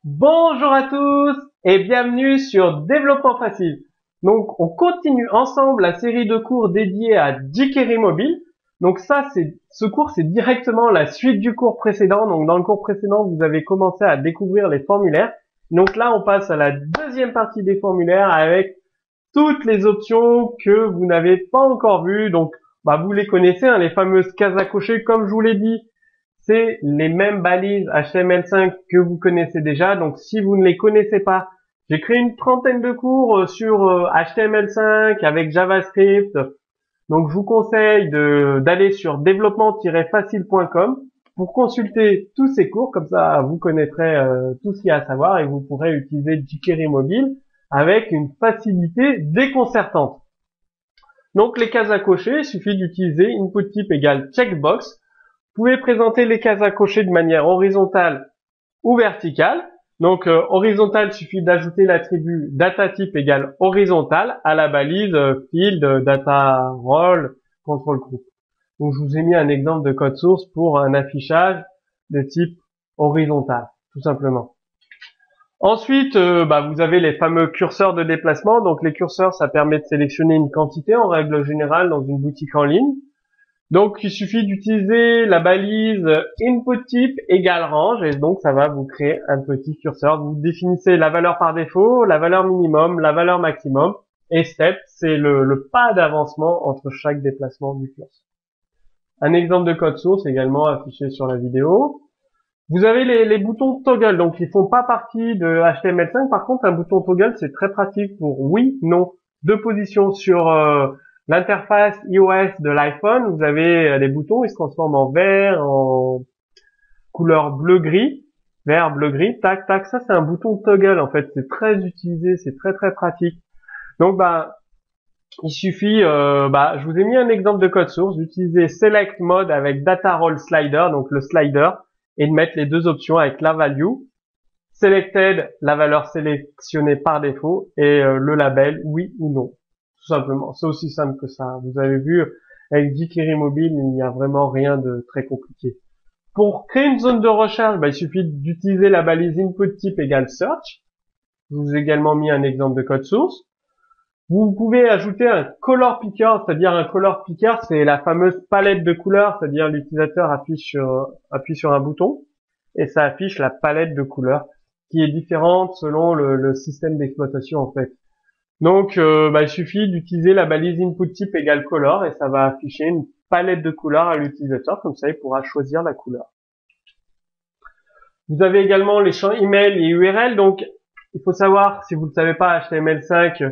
Bonjour à tous et bienvenue sur Développement Facile. Donc, on continue ensemble la série de cours dédiés à jQuery Mobile. Donc ce cours, c'est directement la suite du cours précédent. Donc, dans le cours précédent, vous avez commencé à découvrir les formulaires. Donc là, on passe à la deuxième partie des formulaires avec toutes les options que vous n'avez pas encore vues. Donc, vous les connaissez, hein, les fameuses cases à cocher, comme je vous l'ai dit. C'est les mêmes balises HTML5 que vous connaissez déjà. Donc, si vous ne les connaissez pas, j'ai créé une trentaine de cours sur HTML5 avec JavaScript. Donc, je vous conseille d'aller sur développement-facile.com pour consulter tous ces cours. Comme ça, vous connaîtrez tout ce qu'il y a à savoir et vous pourrez utiliser jQuery Mobile avec une facilité déconcertante. Donc, les cases à cocher, il suffit d'utiliser input type égale checkbox. Vous pouvez présenter les cases à cocher de manière horizontale ou verticale. Donc horizontale, il suffit d'ajouter l'attribut dataType égale horizontal à la balise field data role control group. Donc je vous ai mis un exemple de code source pour un affichage de type horizontal, tout simplement. Ensuite, vous avez les fameux curseurs de déplacement. Donc les curseurs, ça permet de sélectionner une quantité en règle générale dans une boutique en ligne. Donc, il suffit d'utiliser la balise input type égale range et donc ça va vous créer un petit curseur. Vous définissez la valeur par défaut, la valeur minimum, la valeur maximum et step, c'est le pas d'avancement entre chaque déplacement du curseur. Un exemple de code source également affiché sur la vidéo. Vous avez les boutons toggle, donc ils font pas partie de HTML5. Par contre, un bouton toggle, c'est très pratique pour oui, non, deux positions sur l'interface iOS de l'iPhone. Vous avez des boutons, ils se transforment en vert, en couleur bleu-gris, vert, bleu-gris, tac, tac. Ça, c'est un bouton toggle, en fait. C'est très utilisé, c'est très, très pratique. Donc, il suffit, je vous ai mis un exemple de code source, d'utiliser select mode avec data role slider, donc le slider, et de mettre les deux options avec la value, selected, la valeur sélectionnée par défaut, et le label, oui ou non. Tout simplement. C'est aussi simple que ça. Vous avez vu, avec jQuery Mobile, il n'y a vraiment rien de très compliqué. Pour créer une zone de recherche, il suffit d'utiliser la balise input type égale search. Je vous ai également mis un exemple de code source. Vous pouvez ajouter un color picker, c'est-à-dire un color picker, c'est la fameuse palette de couleurs, c'est-à-dire l'utilisateur appuie sur un bouton et ça affiche la palette de couleurs qui est différente selon le système d'exploitation en fait. Donc il suffit d'utiliser la balise input type égale color et ça va afficher une palette de couleurs à l'utilisateur, comme ça il pourra choisir la couleur. Vous avez également les champs email et URL, donc il faut savoir, si vous ne le savez pas, HTML5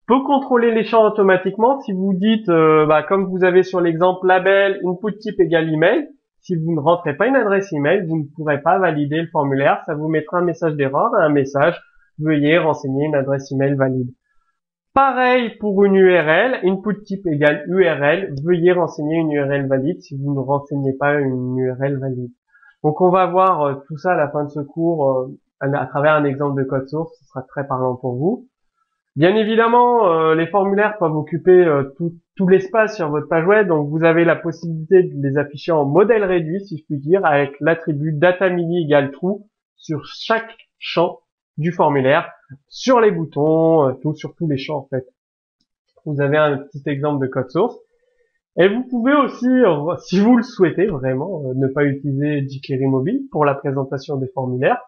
peut contrôler les champs automatiquement. Si vous dites, comme vous avez sur l'exemple label input type égale email, si vous ne rentrez pas une adresse email, vous ne pourrez pas valider le formulaire. Ça vous mettra un message d'erreur, un message veuillez renseigner une adresse email valide. Pareil pour une URL, input type égale URL, veuillez renseigner une URL valide si vous ne renseignez pas une URL valide. Donc on va voir tout ça à la fin de ce cours à travers un exemple de code source, ce sera très parlant pour vous. Bien évidemment, les formulaires peuvent occuper tout l'espace sur votre page web, donc vous avez la possibilité de les afficher en modèle réduit, si je puis dire, avec l'attribut datamini égale true sur chaque champ du formulaire, sur les boutons, sur tous les champs en fait. Vous avez un petit exemple de code source. Et vous pouvez aussi, si vous le souhaitez vraiment, ne pas utiliser jQuery Mobile pour la présentation des formulaires.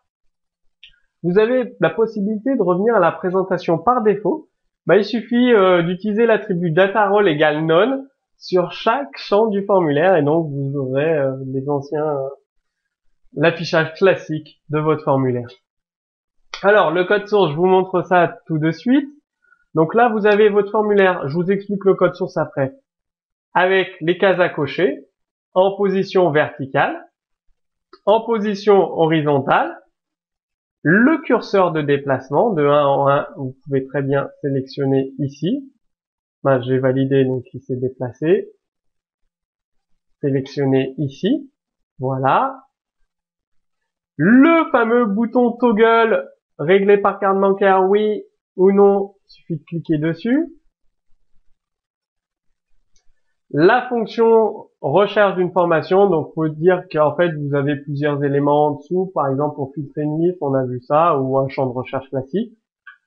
Vous avez la possibilité de revenir à la présentation par défaut. Il suffit d'utiliser l'attribut data role égale none sur chaque champ du formulaire et donc vous aurez l'affichage classique de votre formulaire. Alors le code source, je vous montre ça tout de suite. Donc là vous avez votre formulaire, je vous explique le code source après, avec les cases à cocher en position verticale, en position horizontale, le curseur de déplacement de 1 en 1, vous pouvez très bien sélectionner ici. J'ai validé, donc il s'est déplacé. Sélectionner ici. Voilà. Le fameux bouton toggle réglé par carte bancaire, oui ou non, il suffit de cliquer dessus. La fonction recherche d'une formation, donc faut dire qu'en fait vous avez plusieurs éléments en dessous, par exemple pour filtrer une liste, on a vu ça, ou un champ de recherche classique.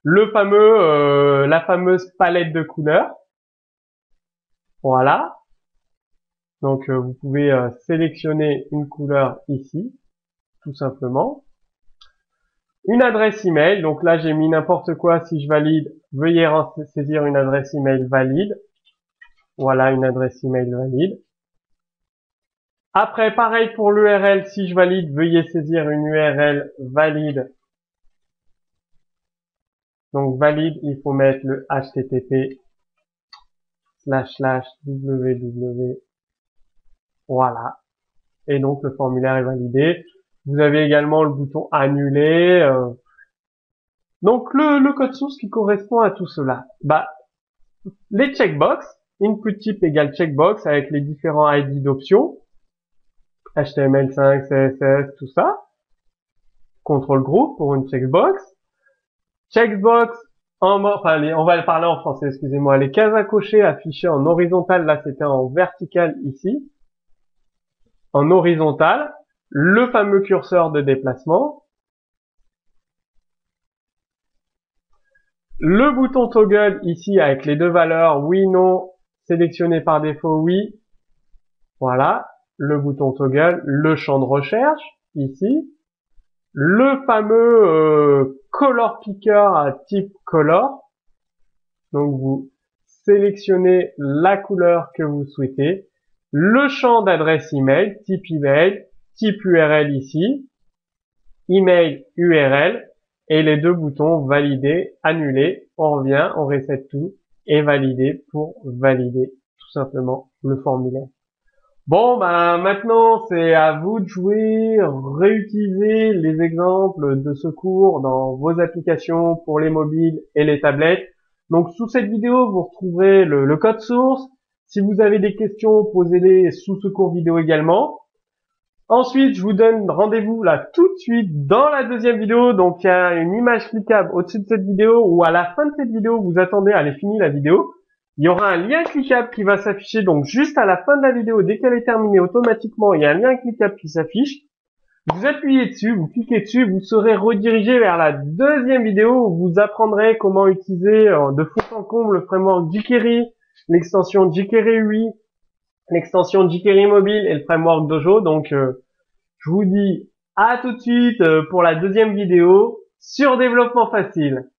La fameuse palette de couleurs. Voilà. Donc vous pouvez sélectionner une couleur ici, tout simplement. Une adresse email, donc là j'ai mis n'importe quoi, si je valide, veuillez saisir une adresse email valide. Voilà une adresse email valide. Après, pareil pour l'URL, si je valide, veuillez saisir une URL valide. Donc valide, il faut mettre le http://www. Voilà. Et donc le formulaire est validé. Vous avez également le bouton annuler. Donc le code source qui correspond à tout cela. Les checkbox, input type égale checkbox avec les différents ID d'options. HTML5, CSS, tout ça. Contrôle groupe pour une checkbox. Checkbox, on va parler en français, excusez-moi. Les cases à cocher affichées en horizontal, là c'était en vertical ici. En horizontal, le fameux curseur de déplacement. Le bouton toggle ici avec les deux valeurs oui, non, sélectionné par défaut oui. Voilà, le bouton toggle, le champ de recherche ici. Le fameux color picker à type color. Donc vous sélectionnez la couleur que vous souhaitez. Le champ d'adresse email, type URL ici. Email URL. Et les deux boutons valider, annuler. On revient, on reset tout. Et valider pour valider tout simplement le formulaire. Bon, maintenant, c'est à vous de jouer, réutiliser les exemples de ce cours dans vos applications pour les mobiles et les tablettes. Donc, sous cette vidéo, vous retrouverez le code source. Si vous avez des questions, posez-les sous ce cours vidéo également. Ensuite, je vous donne rendez-vous là tout de suite dans la deuxième vidéo. Donc, il y a une image cliquable au-dessus de cette vidéo ou à la fin de cette vidéo, vous attendez, elle est finie la vidéo. Il y aura un lien cliquable qui va s'afficher donc juste à la fin de la vidéo. Dès qu'elle est terminée, automatiquement, il y a un lien cliquable qui s'affiche. Vous appuyez dessus, vous cliquez dessus, vous serez redirigé vers la deuxième vidéo où vous apprendrez comment utiliser de fond en comble le framework jQuery, l'extension jQuery 8, l'extension jQuery mobile et le framework Dojo. Donc, je vous dis à tout de suite pour la deuxième vidéo sur développement facile.